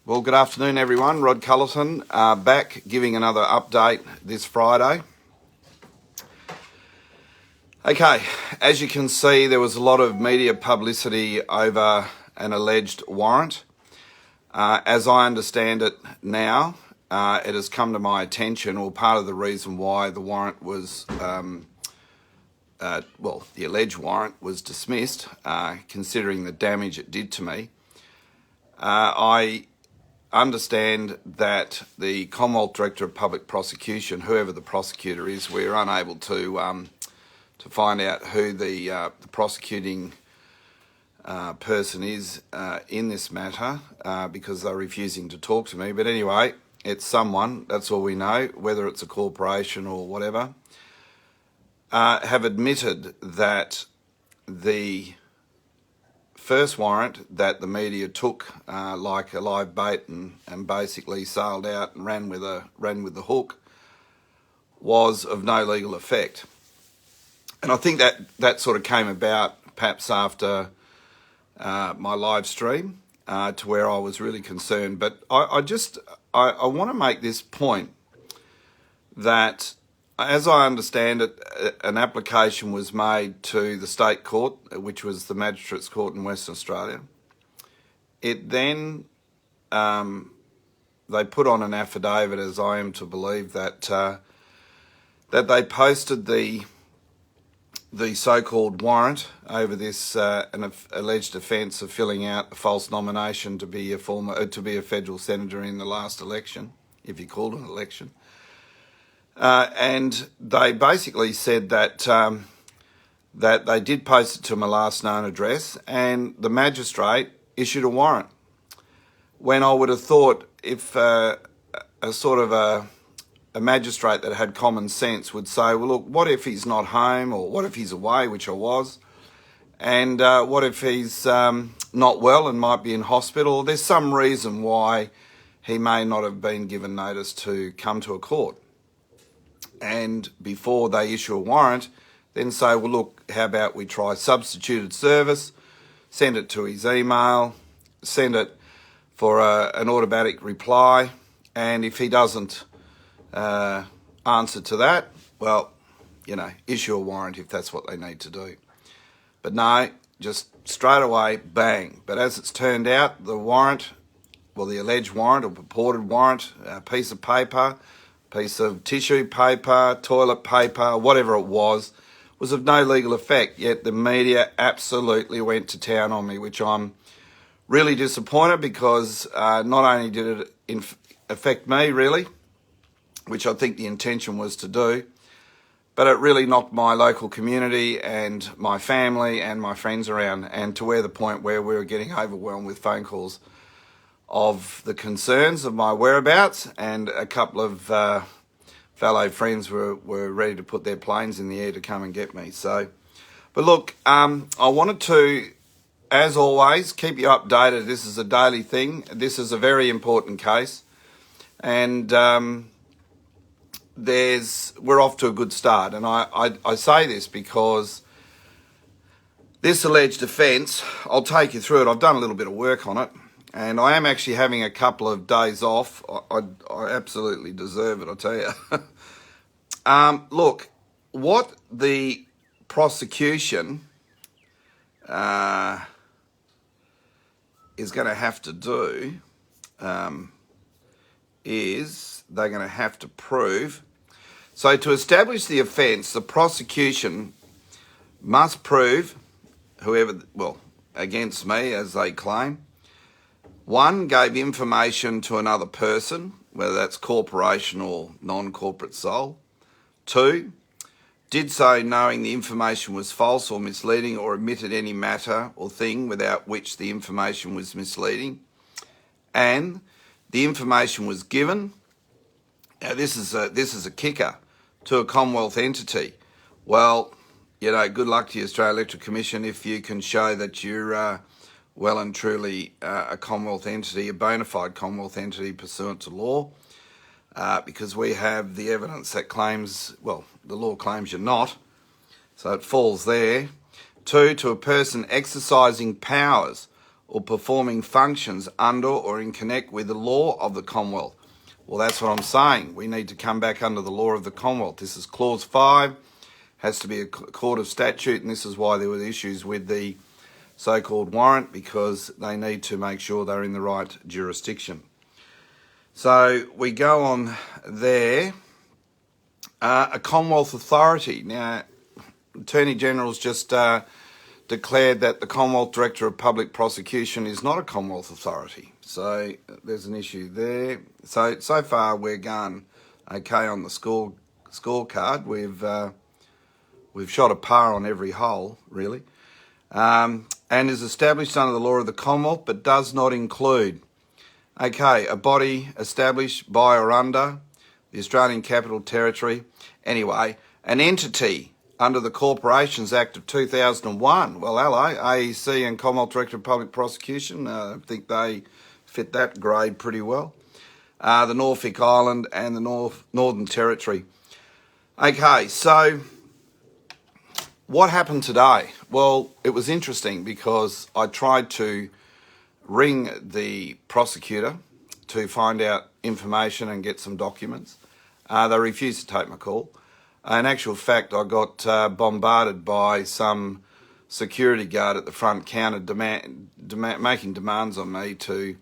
Well, good afternoon, everyone. Rod Cullerton back giving another update this Friday. Okay, as you can see, there was a lot of media publicity over an alleged warrant. As I understand it now, it has come to my attention, or part of the reason why the warrant was, the alleged warrant was dismissed, considering the damage it did to me. I understand that the Commonwealth Director of Public Prosecution, whoever the prosecutor is, we're unable to find out who the prosecuting person is in this matter because they're refusing to talk to me. But anyway, it's someone, that's all we know, whether it's a corporation or whatever, have admitted that the first warrant that the media took like a live bait and basically sailed out and ran with the hook was of no legal effect. And I think that sort of came about perhaps after my live stream to where I was really concerned. But I want to make this point that, as I understand it, an application was made to the State Court, which was the Magistrates Court in Western Australia. It then, they put on an affidavit, as I am to believe, that they posted the so-called warrant over this an alleged offence of filling out a false nomination to be a federal senator in the last election, if you called it an election. And they basically said that that they did post it to my last known address, and the magistrate issued a warrant. When I would have thought if a magistrate that had common sense would say, well, look, what if he's not home, or what if he's away, which I was, and what if he's not well and might be in hospital? There's some reason why he may not have been given notice to come to a court. And before they issue a warrant, then say, well, look, how about we try substituted service, send it to his email, send it for an automatic reply, and if he doesn't answer to that, well, issue a warrant if that's what they need to do. But no, just straight away, bang. But as it's turned out, the warrant, the alleged warrant or purported warrant, a piece of paper, piece of tissue paper, toilet paper, whatever it was of no legal effect. Yet the media absolutely went to town on me, which I'm really disappointed because not only did it affect me, really, which I think the intention was to do, but it really knocked my local community and my family and my friends around, and to the point where we were getting overwhelmed with phone calls of the concerns of my whereabouts, and a couple of fellow friends were ready to put their planes in the air to come and get me. So, but look, I wanted to, as always, keep you updated. This is a daily thing. This is a very important case, and we're off to a good start. And I say this because this alleged offence, I'll take you through it. I've done a little bit of work on it, and I am actually having a couple of days off. I absolutely deserve it, I'll tell you. Look, what the prosecution is going to have to do is they're going to have to prove. So to establish the offence, the prosecution must prove, against me, as they claim, one, gave information to another person, whether that's corporation or non-corporate sole. Two, did so knowing the information was false or misleading, or omitted any matter or thing without which the information was misleading. And the information was given, now this is a kicker, to a Commonwealth entity. Well, good luck to the Australian Electoral Commission if you can show that you're well and truly a Commonwealth entity, a bona fide Commonwealth entity pursuant to law, because we have the evidence that claims, the law claims you're not, so it falls there. Two, to a person exercising powers or performing functions under or in connect with the law of the Commonwealth. Well, that's what I'm saying. We need to come back under the law of the Commonwealth. This is Clause 5, has to be a court of statute, and this is why there were issues with the so-called warrant, because they need to make sure they're in the right jurisdiction. So we go on there. A Commonwealth authority. Now, Attorney General's just declared that the Commonwealth Director of Public Prosecution is not a Commonwealth authority. So there's an issue there. So far we're going okay on the scorecard. We've shot a par on every hole, really. And is established under the law of the Commonwealth, but does not include, okay, a body established by or under the Australian Capital Territory. Anyway, an entity under the Corporations Act of 2001. Well, hello, ASIC and Commonwealth Director of Public Prosecution. I think they fit that grade pretty well. The Norfolk Island and the Northern Territory. Okay, so what happened today? Well, it was interesting because I tried to ring the prosecutor to find out information and get some documents. They refused to take my call. In actual fact, I got bombarded by some security guard at the front counter making demands on me to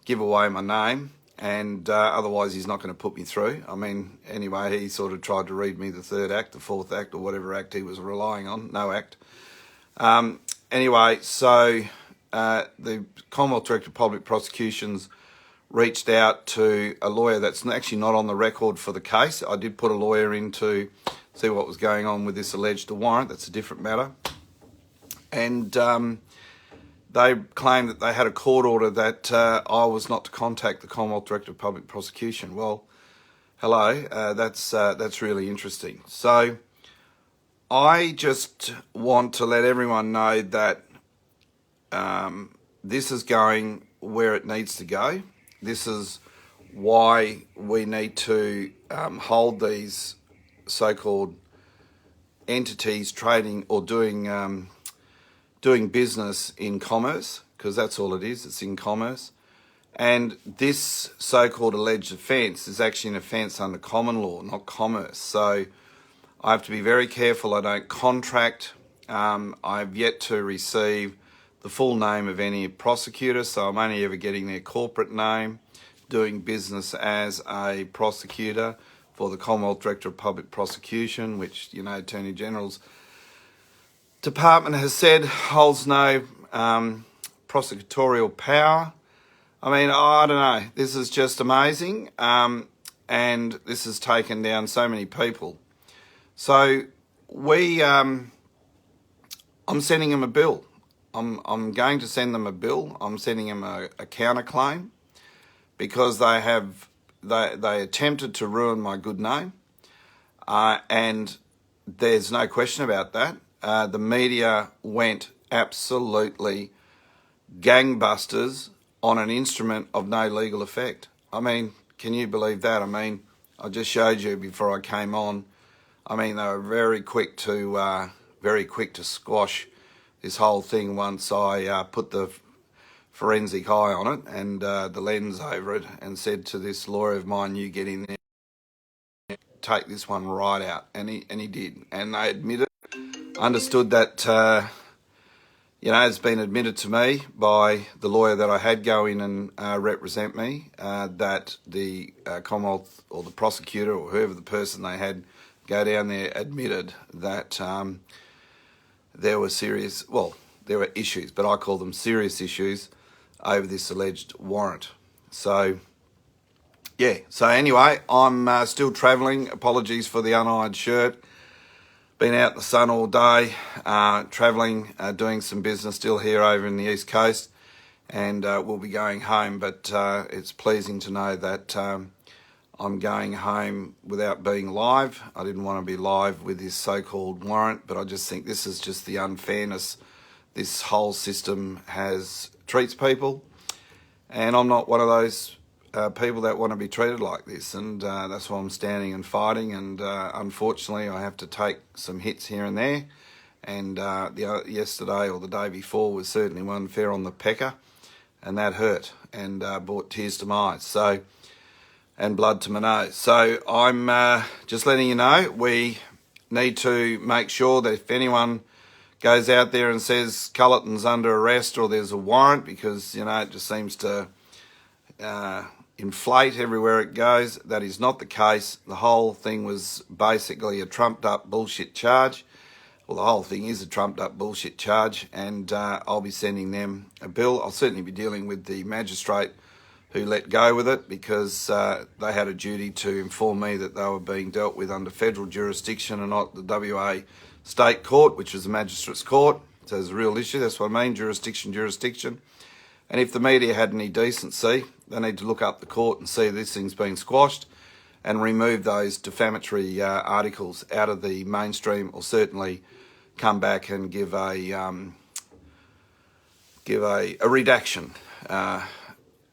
give away my name, and otherwise he's not going to put me through. I mean, anyway, he sort of tried to read me the third act, the fourth act, or whatever act he was relying on. No act. Anyway, so the Commonwealth Director of Public Prosecutions reached out to a lawyer that's actually not on the record for the case. I did put a lawyer in to see what was going on with this alleged warrant. That's a different matter. And they claimed that they had a court order that I was not to contact the Commonwealth Director of Public Prosecution. Well, hello, that's really interesting. So I just want to let everyone know that this is going where it needs to go. This is why we need to hold these so-called entities trading or doing business in commerce, because that's all it is, it's in commerce. And this so-called alleged offence is actually an offence under common law, not commerce. So I have to be very careful I don't contract. I've yet to receive the full name of any prosecutor, so I'm only ever getting their corporate name, doing business as a prosecutor for the Commonwealth Director of Public Prosecution, which, you know, Attorney General's department has said holds no prosecutorial power. I mean, I don't know. This is just amazing, and this has taken down so many people. So I'm sending them a bill. I'm going to send them a bill. I'm sending them a counterclaim because they attempted to ruin my good name, and there's no question about that. The media went absolutely gangbusters on an instrument of no legal effect. I mean, can you believe that? I mean, I just showed you before I came on. I mean, they were very quick to squash this whole thing once I put the forensic eye on it and the lens over it and said to this lawyer of mine, you get in there, take this one right out. And he did. And they admitted, understood that, it's been admitted to me by the lawyer that I had go in and represent me, that the Commonwealth or the prosecutor or whoever the person they had go down there admitted that there were issues, but I call them serious issues over this alleged warrant. So, yeah. So anyway, I'm still travelling. Apologies for the un-ironed shirt. Been out in the sun all day, travelling, doing some business still here over in the East Coast, and we'll be going home. But it's pleasing to know that I'm going home without being live. I didn't want to be live with this so-called warrant, but I just think this is just the unfairness this whole system treats people, and I'm not one of those people that want to be treated like this, and that's why I'm standing and fighting, and unfortunately I have to take some hits here and there, and yesterday or the day before was certainly one fair on the pecker, and that hurt and brought tears to my eyes, and blood to my nose. So I'm just letting you know, we need to make sure that if anyone goes out there and says Culleton's under arrest or there's a warrant, because, it just seems to inflate everywhere it goes. That is not the case. The whole thing was basically a trumped up bullshit charge. Well, the whole thing is a trumped up bullshit charge, and I'll be sending them a bill. I'll certainly be dealing with the magistrate who let go with it, because they had a duty to inform me that they were being dealt with under federal jurisdiction and not the WA State Court, which is a magistrate's court. So there's a real issue. That's what I mean, jurisdiction. And if the media had any decency, they need to look up the court and see this thing's been squashed and remove those defamatory articles out of the mainstream, or certainly come back and give a redaction.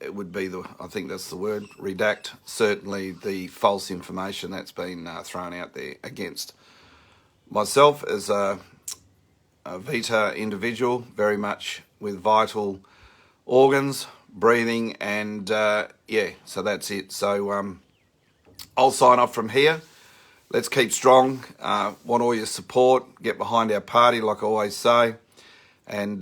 It would be I think that's the word, redact, certainly the false information that's been thrown out there against myself as a Vita individual, very much with vital organs, breathing, and so that's it. So I'll sign off from here. Let's keep strong. Want all your support. Get behind our party, like I always say. And